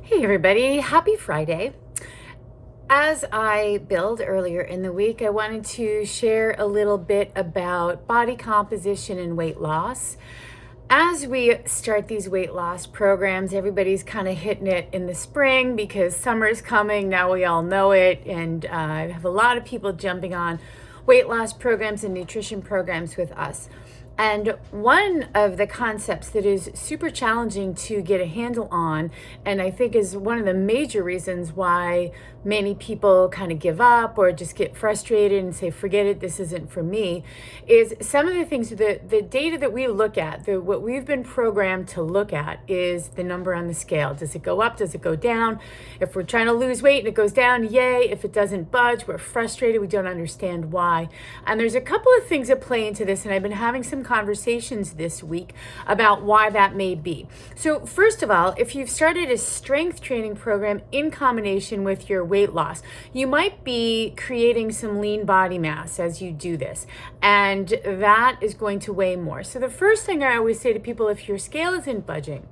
Hey everybody, happy Friday. As I billed earlier in the week, I wanted to share a little bit about body composition and weight loss. As we start these weight loss programs, everybody's kind of hitting it in the spring because summer's coming. Now we all know it. And I have a lot of people jumping on weight loss programs and nutrition programs with us. And one of the concepts that is super challenging to get a handle on, and I think is one of the major reasons why many people kind of give up or just get frustrated and say, forget it, this isn't for me, is some of the things, the data that we look at, what we've been programmed to look at is the number on the scale. Does it go up? Does it go down? If we're trying to lose weight and it goes down, yay. If it doesn't budge, we're frustrated. We don't understand why. And there's a couple of things that play into this, and I've been having some conversations this week about why that may be. So first of all, if you've started a strength training program in combination with your weight loss, you might be creating some lean body mass as you do this, and that is going to weigh more. So the first thing I always say to people, if your scale isn't budging,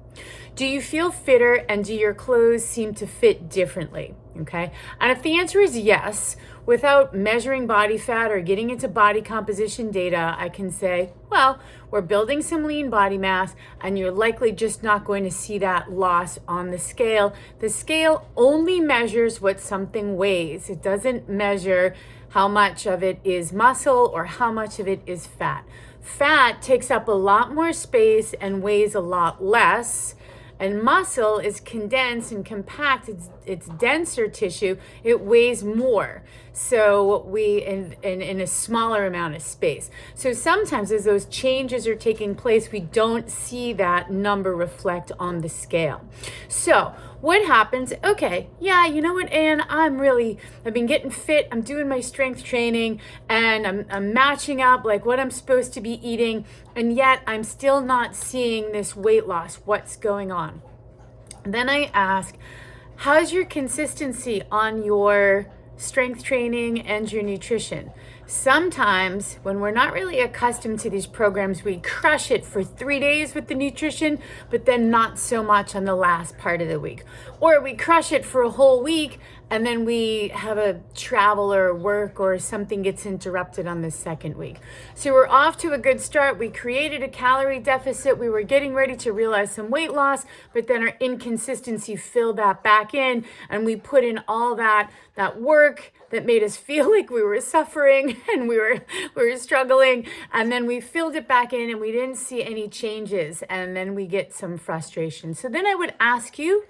do you feel fitter and do your clothes seem to fit differently? Okay. And if the answer is yes, without measuring body fat or getting into body composition data, I can say, well, we're building some lean body mass and you're likely just not going to see that loss on the scale. The scale only measures what something weighs. It doesn't measure how much of it is muscle or how much of it is fat. Fat takes up a lot more space and weighs a lot less. And muscle is condensed and compact. It's denser tissue. It weighs more. So we in a smaller amount of space. So sometimes as those changes are taking place, we don't see that number reflect on the scale. So what happens? Okay, yeah, you know what, Anne, I've been getting fit. I'm doing my strength training and I'm matching up like what I'm supposed to be eating. And yet I'm still not seeing this weight loss. What's going on? And then I ask, how's your consistency on your strength training and your nutrition? Sometimes when we're not really accustomed to these programs, we crush it for 3 days with the nutrition, but then not so much on the last part of the week. Or we crush it for a whole week and then we have a travel or work or something gets interrupted on the second week. So we're off to a good start. We created a calorie deficit. We were getting ready to realize some weight loss, but then our inconsistency filled that back in and we put in all that work that made us feel like we were suffering and we were struggling, and then we filled it back in and we didn't see any changes, and then we get some frustration. So then I would ask you,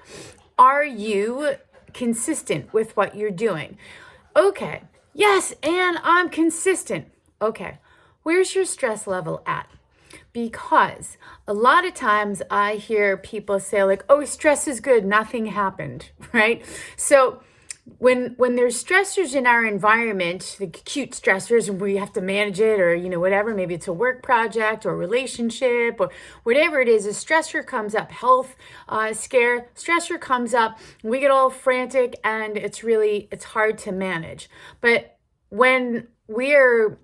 are you consistent with what you're doing? Okay, yes, and I'm consistent. Okay, where's your stress level at? Because a lot of times I hear people say like, oh, stress is good, nothing happened, right? So when there's stressors in our environment, the acute stressors, and we have to manage it, or whatever, maybe it's a work project or relationship or whatever it is, a stressor comes up, health scare, stressor comes up, we get all frantic and it's hard to manage. But when we're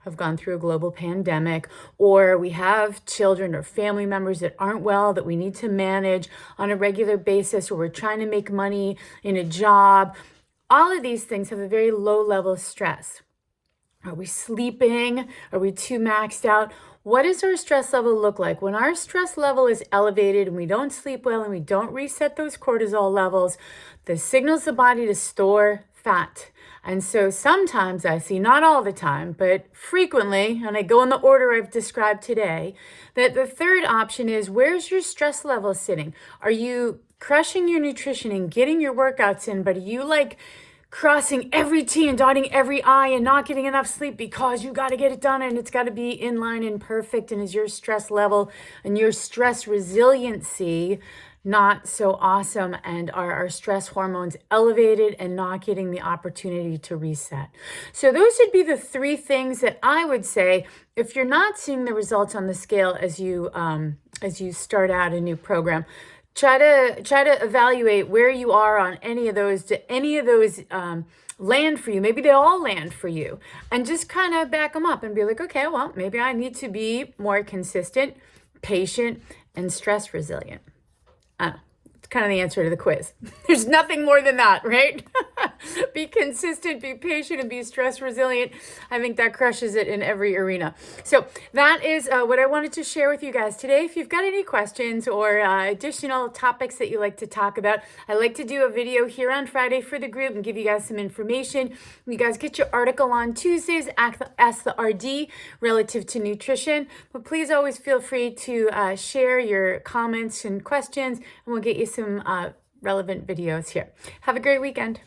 have gone through a global pandemic, or we have children or family members that aren't well that we need to manage on a regular basis, or we're trying to make money in a job, all of these things have a very low level of stress. Are we sleeping? Are we too maxed out? What does our stress level look like? When our stress level is elevated and we don't sleep well and we don't reset those cortisol levels, this signals the body to store fat. And so sometimes I see, not all the time, but frequently, and I go in the order I've described today, that the third option is, where's your stress level sitting? Are you crushing your nutrition and getting your workouts in, but are you like crossing every T and dotting every I and not getting enough sleep because you got to get it done and it's got to be in line and perfect? And is your stress level and your stress resiliency not so awesome, and are our stress hormones elevated and not getting the opportunity to reset? So those would be the three things that I would say if you're not seeing the results on the scale as you start out a new program. Try to evaluate where you are on any of those. Do any of those land for you? Maybe they all land for you, and just kind of back them up and be like, okay, well, maybe I need to be more consistent, patient, and stress resilient. kind of the answer to the quiz. There's nothing more than that, right? Be consistent, be patient, and be stress resilient. I think that crushes it in every arena. So that is what I wanted to share with you guys today. If you've got any questions or additional topics that you like to talk about, I like to do a video here on Friday for the group and give you guys some information. You guys get your article on Tuesdays, Ask the RD relative to nutrition. But please always feel free to share your comments and questions, and we'll get you some relevant videos here. Have a great weekend.